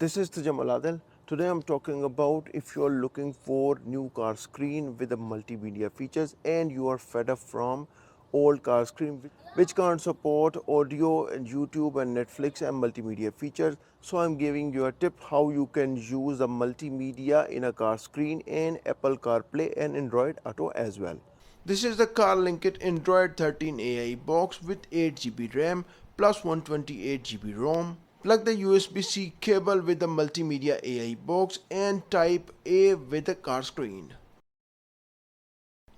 This is Tajamul Adil. Today I'm talking about if you're looking for new car screen with the multimedia features and you are fed up from old car screen which can't support audio and YouTube and Netflix and multimedia features. So I'm giving you a tip how you can use the multimedia in a car screen and Apple CarPlay and Android Auto as well. This is the Carlinkit Android 13 AI box with 8 GB RAM plus 128 GB ROM. Plug the USB-C cable with the multimedia AI box and type A with the car screen.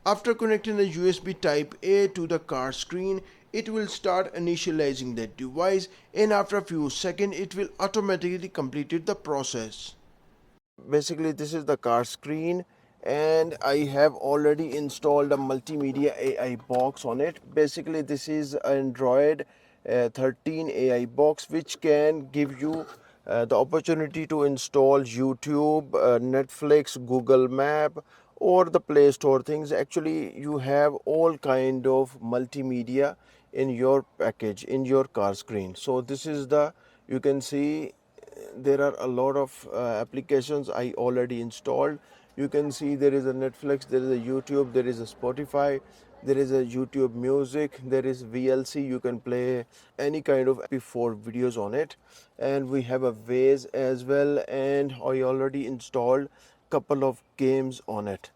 After connecting the USB type A to the car screen, it will start initializing the device, and after a few seconds it will automatically complete the process. Basically this is the car screen and I have already installed a multimedia AI box on it. Basically this is Android 13 AI box which can give you the opportunity to install YouTube, Netflix, Google Map or the Play Store things. Actually you have all kind of multimedia in your package in your car screen. So this is the, you can see there are a lot of applications I already installed. You can see there is a Netflix, there is a YouTube, there is a Spotify, there is a YouTube Music, there is VLC. You can play any kind of MP4 videos on it, and we have a Waze as well. And I already installed couple of games on it.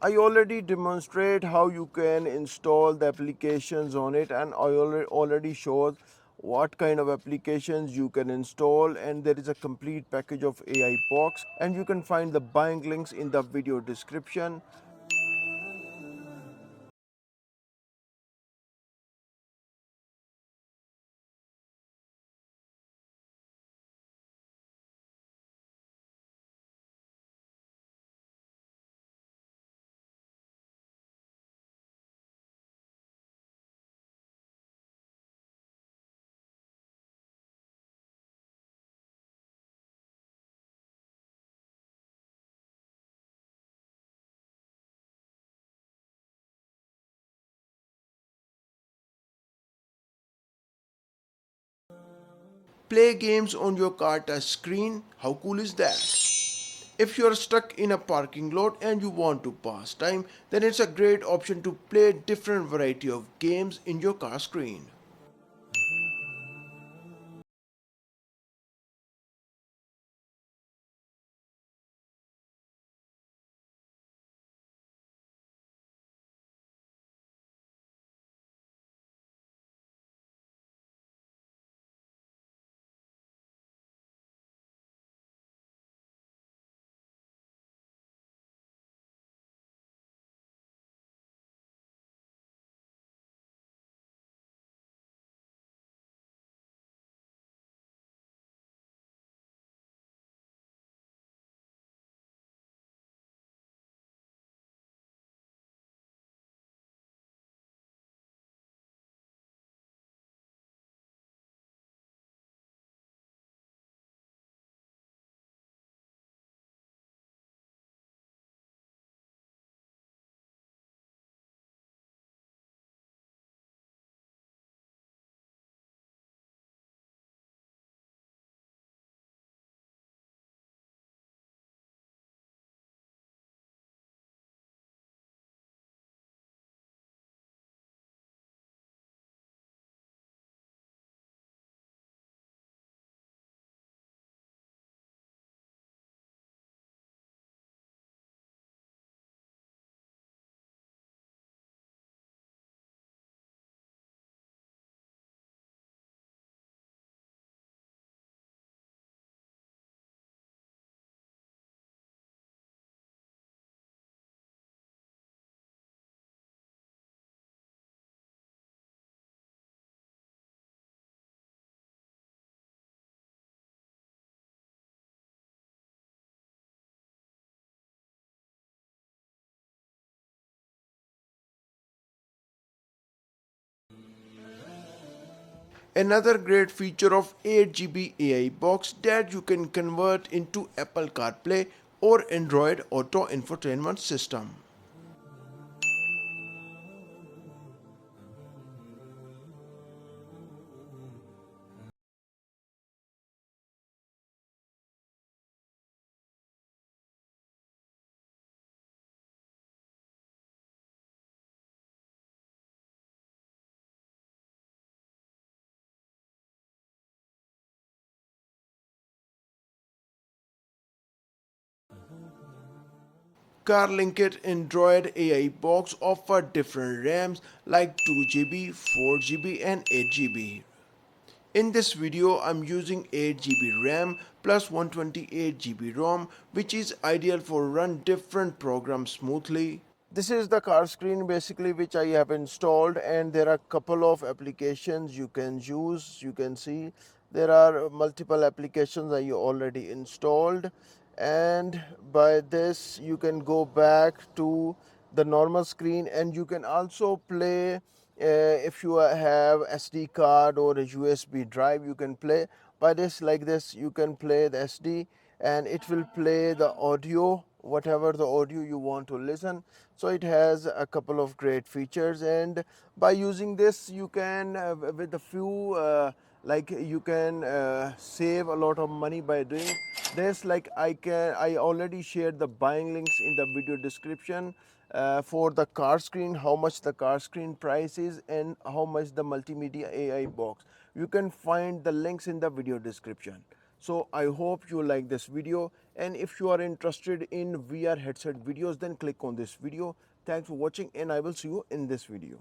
I already demonstrate how you can install the applications on it, and I already showed what kind of applications you can install, and there is a complete package of AI box, and you can find the buying links in the video description. Play games on your car touch screen. How cool is that? If you are stuck in a parking lot and you want to pass time, then it's a great option to play different variety of games in your car screen. Another great feature of 8GB AI box that you can convert into Apple CarPlay or Android Auto infotainment system. CarLinkit Android AI box offer different RAMs like 2GB, 4GB and 8GB. In this video, I'm using 8GB RAM plus 128GB ROM, which is ideal for run different programs smoothly. This is the car screen basically which I have installed, and there are a couple of applications you can use. You can see there are multiple applications I already installed, and by this you can go back to the normal screen, and you can also play if you have SD card or a USB drive, you can play by this. Like this you can play the SD and it will play the audio, whatever the audio you want to listen. So it has a couple of great features, and by using this you can with a few like you can save a lot of money by doing this. Like I already shared the buying links in the video description for the car screen, how much the car screen price is and how much the multimedia AI box. You can find the links in the video description. So I hope you like this video, and if you are interested in VR headset videos, then click on this video. Thanks for watching, and I will see you in this video.